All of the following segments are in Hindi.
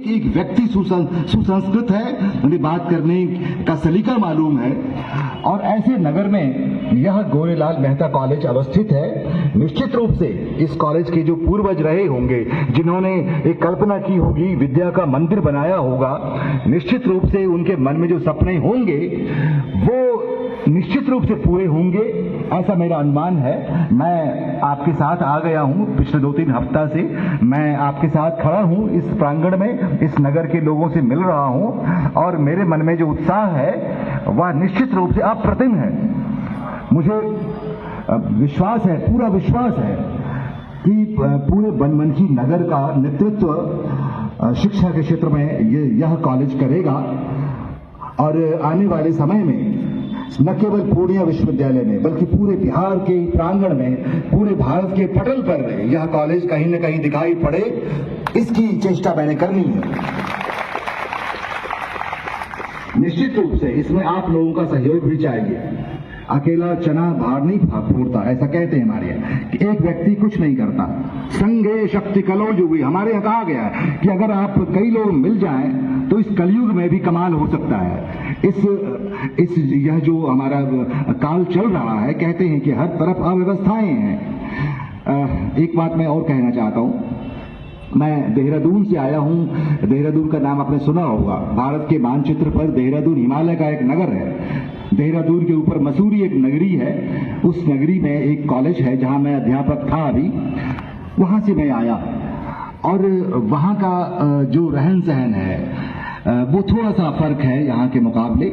एक व्यक्ति सुसंस्कृत है, उन्हें बात करने का सलीका मालूम है। और ऐसे नगर में यह गोरेलाल मेहता कॉलेज अवस्थित है। निश्चित रूप से इस कॉलेज के जो पूर्वज रहे होंगे, जिन्होंने एक कल्पना की होगी, विद्या का मंदिर बनाया होगा, निश्चित रूप से उनके मन में जो सपने होंगे वो निश्चित रूप से पूरे होंगे, ऐसा मेरा अनुमान है। मैं आपके साथ आ गया हूं, पिछले 2-3 हफ्ता से मैं आपके साथ खड़ा हूं इस प्रांगण में, इस नगर के लोगों से मिल रहा हूं और मेरे मन में जो उत्साह है वह निश्चित रूप से अप्रतिम है। मुझे विश्वास है, पूरा विश्वास है कि पूरे बनमनखी नगर का नेतृत्व शिक्षा के क्षेत्र में यह कॉलेज करेगा और आने वाले समय में न केवल पूर्णिया विश्वविद्यालय में बल्कि पूरे बिहार के प्रांगण में, पूरे भारत के पटल पर यह कॉलेज कहीं न कहीं दिखाई पड़े, इसकी चेष्टा मैंने करनी है। निश्चित रूप से इसमें आप लोगों का सहयोग भी चाहिए। अकेला चना भार नहीं फूटता, ऐसा कहते हैं हमारे यहाँ कि एक व्यक्ति कुछ नहीं करता। संगे शक्ति कलो युगी, हमारे यहाँ कहा गया है कि अगर आप कई लोग मिल जाएं तो इस कलयुग में भी कमाल हो सकता है। यह जो हमारा काल चल रहा है, कहते हैं कि हर तरफ अव्यवस्थाएं हैं। एक बात मैं और कहना चाहता हूं। मैं देहरादून से आया हूं। देहरादून का नाम आपने सुना होगा। भारत के मानचित्र पर देहरादून हिमालय का एक नगर है। देहरादून के ऊपर मसूरी एक नगरी है। उस नगरी में एक कॉलेज है जहां मैं अध्यापक था अभी, वहां से मैं आया और वहां का जो रहन सहन है वो थोड़ा सा फर्क है यहाँ के मुकाबले।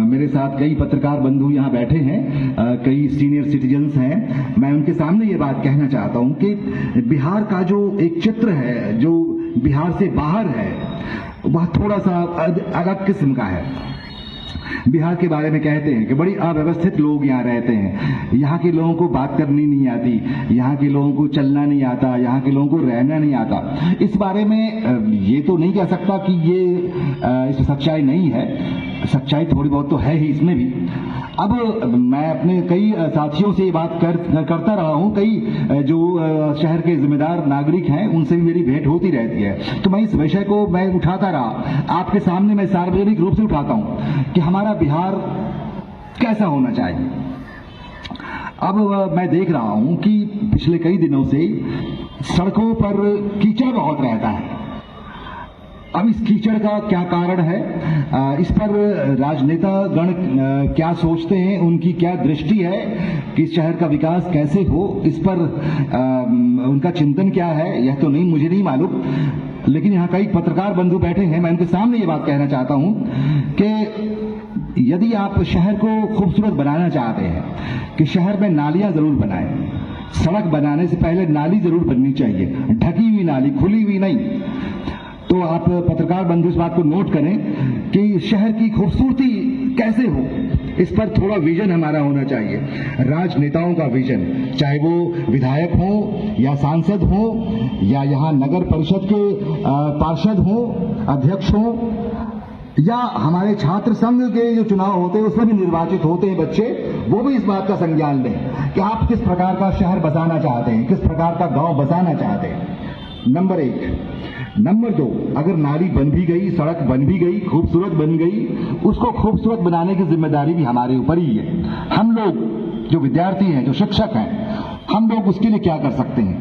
मेरे साथ कई पत्रकार बंधु यहाँ बैठे हैं, कई सीनियर सिटीजन्स हैं। मैं उनके सामने ये बात कहना चाहता हूँ कि बिहार का जो एक चित्र है, जो बिहार से बाहर है, वह थोड़ा सा अलग किस्म का है। बिहार के बारे में कहते हैं कि बड़ी अव्यवस्थित लोग यहाँ रहते हैं, यहाँ के लोगों को बात करनी नहीं आती, यहाँ के लोगों को चलना नहीं आता, यहाँ के लोगों को रहना नहीं आता। इस बारे में ये तो नहीं कह सकता कि ये इसमें सच्चाई नहीं है, सच्चाई थोड़ी बहुत तो है ही इसमें भी। अब मैं अपने कई साथियों से ये बात करता रहा हूँ, कई जो शहर के जिम्मेदार नागरिक हैं उनसे भी मेरी भेंट होती रहती है, तो मैं इस विषय को मैं उठाता रहा। आपके सामने मैं सार्वजनिक रूप से उठाता हूँ कि हमारा बिहार कैसा होना चाहिए। अब मैं देख रहा हूँ कि पिछले कई दिनों से सड़कों पर कीचड़ बहुत रहता है। अब इस कीचड़ का क्या कारण है, इस पर राजनेता गण क्या सोचते हैं, उनकी क्या दृष्टि है कि इस शहर का विकास कैसे हो, इस पर उनका चिंतन क्या है, यह तो नहीं, मुझे नहीं मालूम। लेकिन यहाँ कई पत्रकार बंधु बैठे हैं, मैं उनके सामने ये बात कहना चाहता हूँ कि यदि आप शहर को खूबसूरत बनाना चाहते हैं कि शहर में नालियां जरूर बनाएं। सड़क बनाने से पहले नाली जरूर बननी चाहिए, ढकी हुई नाली, खुली हुई नहीं। तो आप पत्रकार बंधु इस बात को नोट करें कि शहर की खूबसूरती कैसे हो, इस पर थोड़ा विजन हमारा होना चाहिए, राजनेताओं का विजन, चाहे वो विधायक हो या सांसद हो या यहाँ नगर परिषद के पार्षद हो, अध्यक्ष हो, या हमारे छात्र संघ के जो चुनाव होते हैं उसमें भी निर्वाचित होते हैं बच्चे, वो भी इस बात का संज्ञान लें कि आप किस प्रकार का शहर बसाना चाहते हैं, किस प्रकार का गांव बसाना चाहते हैं। नंबर 1। नंबर 2, अगर नाली बन भी गई, सड़क बन भी गई, खूबसूरत बन गई, उसको खूबसूरत बनाने की जिम्मेदारी भी हमारे ऊपर ही है। हम लोग जो विद्यार्थी हैं, जो शिक्षक हैं, हम लोग उसके लिए क्या कर सकते हैं।